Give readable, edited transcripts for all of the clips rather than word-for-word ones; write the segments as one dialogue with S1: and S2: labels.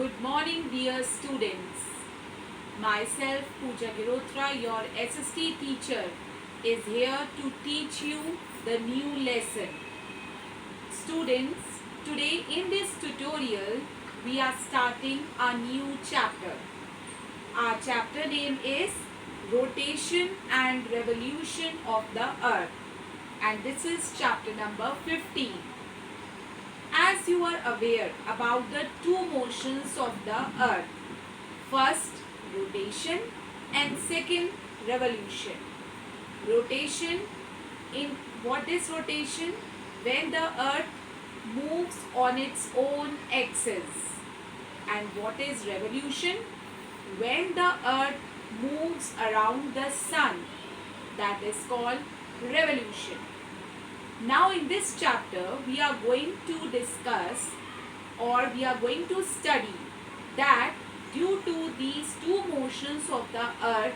S1: Good morning, dear students. Myself, Pooja Girotra, your SST teacher, is here to teach you the new lesson. Students, today in this tutorial, we are starting a new chapter. Our chapter name is Rotation and Revolution of the Earth, and this is chapter number 15. As you are aware about the two motions of the earth, first rotation and second revolution. Rotation, in what is rotation? When the earth moves on its own axis. And what is revolution? When the earth moves around the sun. That is called revolution. Now in this chapter we are going to discuss, or we are going to study, that due to these two motions of the earth,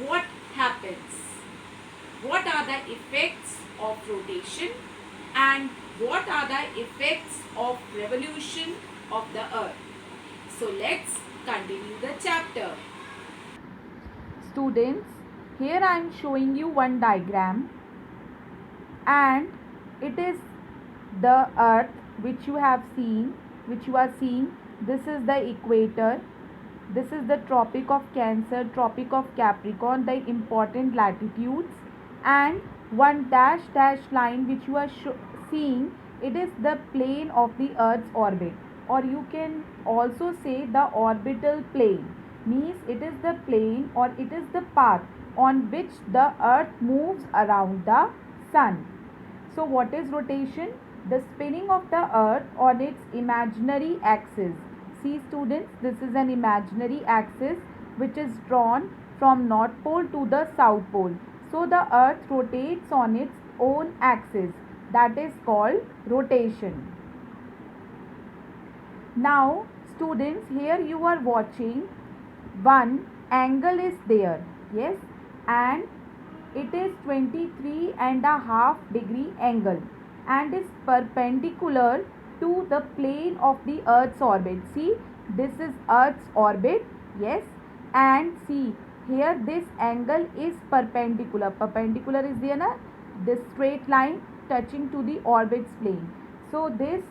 S1: what happens? What are the effects of rotation and what are the effects of revolution of the earth? So let's continue the chapter.
S2: Students, here I am showing you one diagram, and it is the earth which you are seeing. This is the equator, this is the tropic of Cancer, tropic of Capricorn, the important latitudes, and one dash line which you are seeing, it is the plane of the earth's orbit, or you can also say the orbital plane. Means it is the plane, or it is the path on which the earth moves around the sun. So what is rotation? The spinning of the earth on its imaginary axis. See students, this is an imaginary axis which is drawn from North Pole to the South Pole. So the earth rotates on its own axis. That is called rotation. Now students, here you are watching one angle is there. Yes, and it is 23.5 degree angle and is perpendicular to the plane of the earth's orbit. See, this is earth's orbit. Yes, and see here this angle is perpendicular. Perpendicular is there na, this straight line touching to the orbit's plane. So this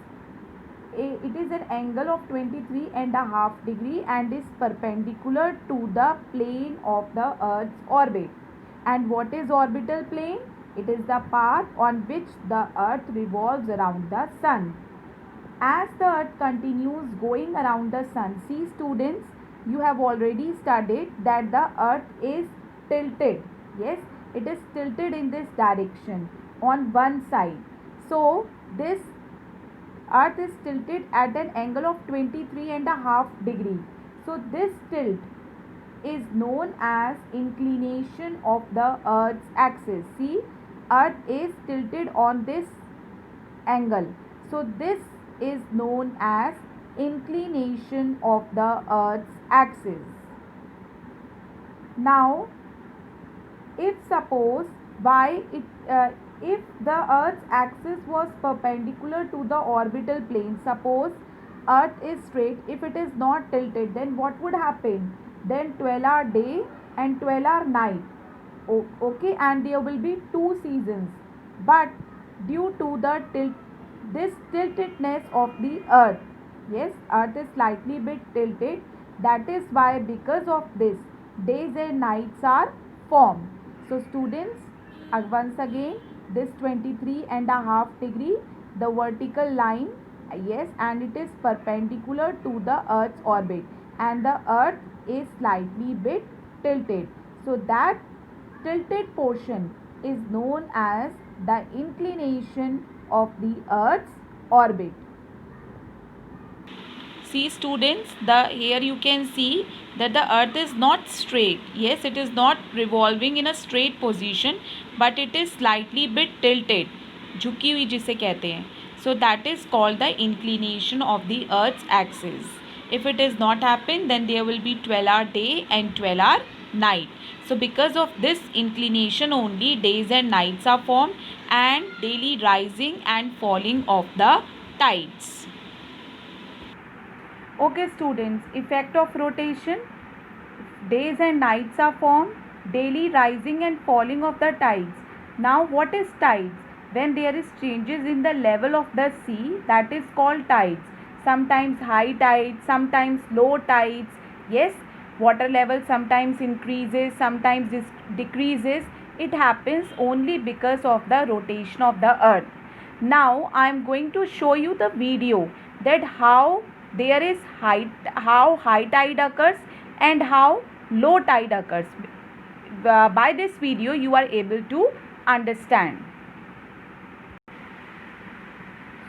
S2: it is an angle of 23.5 degree and is perpendicular to the plane of the earth's orbit. And what is orbital plane? It is the path on which the earth revolves around the sun. As the earth continues going around the sun, see students, you have already studied that the earth is tilted. Yes, it is tilted in this direction on one side. So this earth is tilted at an angle of 23.5 degree. So this tilt is known as inclination of the earth's axis. See, earth is tilted on this angle. So this is known as inclination of the earth's axis. Now if suppose if the earth's axis was perpendicular to the orbital plane, suppose earth is straight, if it is not tilted, then what would happen? Then 12-hour day and 12-hour night. Okay, and there will be two seasons. But due to this tiltedness of the earth, yes, earth is slightly bit tilted, that is why because of this days and nights are formed. So students, once again, this 23.5 degree, the vertical line, yes, and it is perpendicular to the earth's orbit, and the earth is slightly bit tilted. So that tilted portion is known as the inclination of the earth's orbit.
S1: See students, here you can see that the earth is not straight. Yes, it is not revolving in a straight position, but it is slightly bit tilted, झुकी हुई जिसे कहते हैं. So that is called the inclination of the earth's axis. If it is not happen, then there will be 12-hour day and 12-hour night. So because of this inclination only, days and nights are formed, and daily rising and falling of the tides.
S2: Okay students, effect of rotation. Days and nights are formed, daily rising and falling of the tides. Now what is tides? When there is changes in the level of the sea, that is called tides. Sometimes high tides, sometimes low tides. Yes, water level sometimes increases, sometimes decreases. It happens only because of the rotation of the earth. Now I am going to show you the video that how high tide occurs and how low tide occurs. By this video you are able to understand.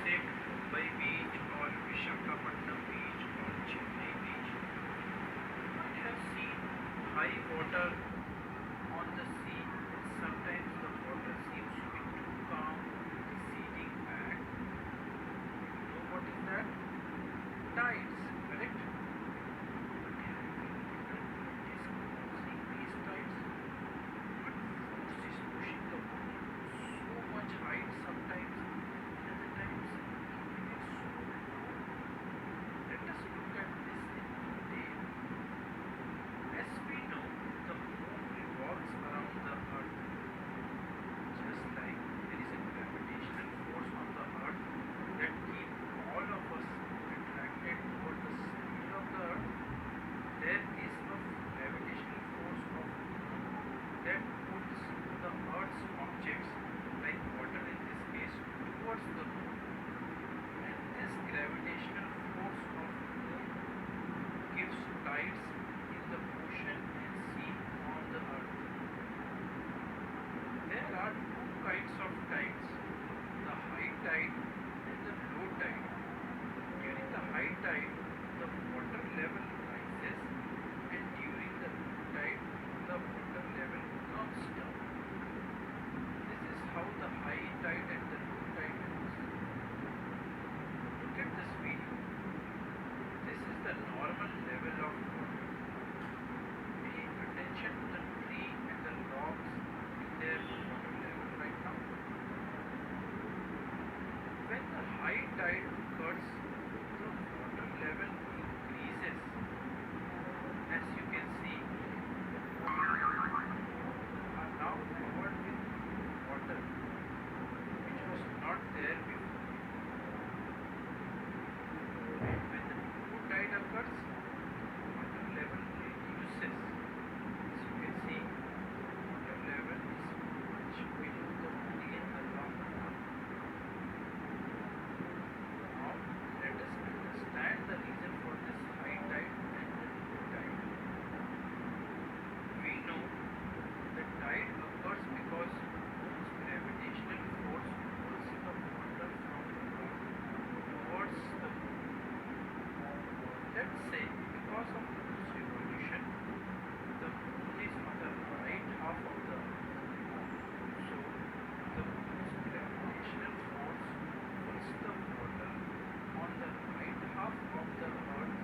S3: Say Mumbai Beach or Vishakhapatnam Beach or Chennai Beach. You might have seen high water on the sea, and sometimes the water seems to be too calm, receding back. You know what is that? Tides, correct? But have you ever noticed causing these tides? What force is pushing the water to so much height sometimes, and other times keeping it so low? Let us look at this in detail. As we know, the moon revolves around the earth. Just like there is a gravitational force on the earth that keeps all of us attracted toward the center of the earth, there is a gravitational force of moon that pulls the earth's objects, like water in this case, towards the moon. And this gravitational force of moon gives tides in the ocean and sea on the earth. There are two kinds of tides, the high tide and the low tide. During the high tide, the water level rises, and during the low tide, the water level comes down. This is how the high tide and the low tide works. Look at this video. This is the normal level of water. Pay attention to the tree and the rocks in their water level right now. When the high tide occurs, the water level increases. As you can see, the water are now covered with water, which was not there before. And when the low tide occurs, the water level reduces. As you can see, the water level is much below the median along the earth. Now, let us understand the reason for this high tide and the low tide. We know the tide occurs because Earth's gravitational force pulls the water from the earth towards the moon. Let's say because of Earth's revolution, the moon is on the right half of the earth. So, the moon's gravitational force pulls the water on the right half of the earth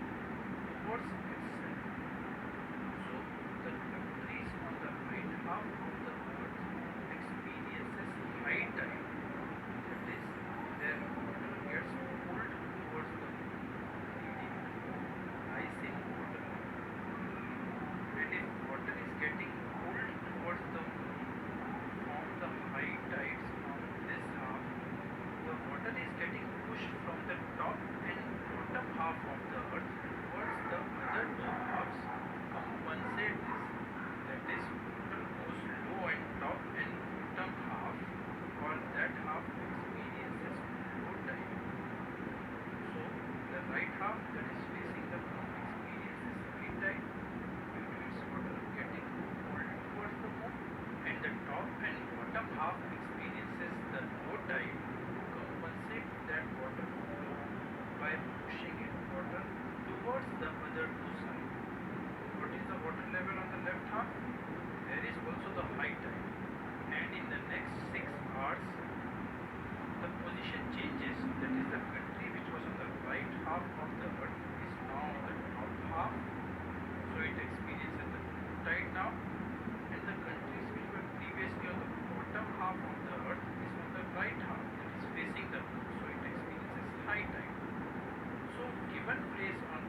S3: towards its center. So, the countries on the right half of the earth experiences high tide. That is, their water gets pulled towards the moon, leading to rise in water level. And if water is getting pulled towards the moon from the high tides on this half, the water is getting pushed from the top and bottom half of the earth towards the other two halves to compensate this. That is, water goes low and top and bottom half, or that half experiences low tide. So, the right half that is facing the moon experiences high tide due to its water getting pulled towards the moon, and the top and bottom half experiences the low tide to compensate that water flow by pushing in water towards the other two sides. What is the water level on the left half? There is also the high tide, and in the next 6 hours the position changes. That is, the country which was on the right half of the earth is now on the top half, so it experiences the low tide now, and the countries which were previously on the bottom half of the earth is on the right half, that is facing the moon, so it experiences high tide. So, given place on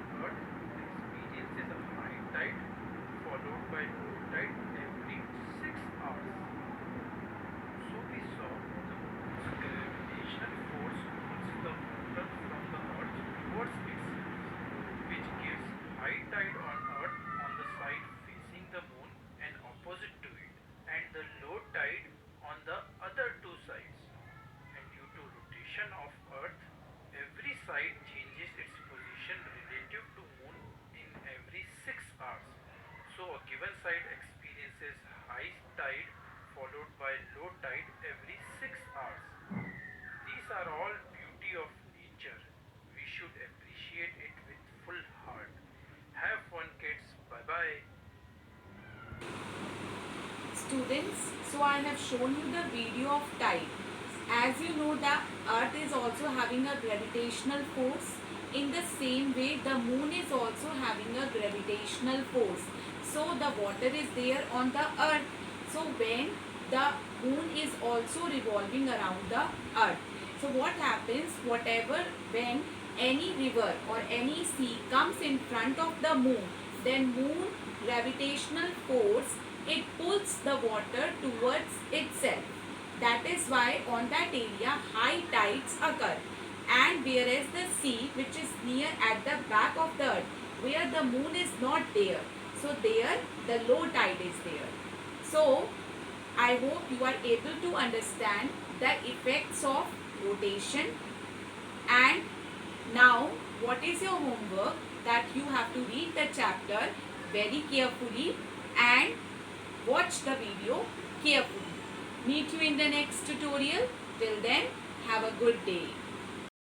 S1: students, so I have shown you the video of tide. As you know, the earth is also having a gravitational force. In the same way, the moon is also having a gravitational force. So the water is there on the earth. So when the moon is also revolving around the earth, so what happens, when any river or any sea comes in front of the moon, then moon gravitational force, it pulls the water towards itself. That is why on that area high tides occur. And whereas the sea, which is near at the back of the earth, where the moon is not there, so there the low tide is there. So I hope you are able to understand the effects of rotation. And now what is your homework? That you have to read the chapter very carefully and watch the video carefully. Meet you in the next tutorial. Till then, have a good day.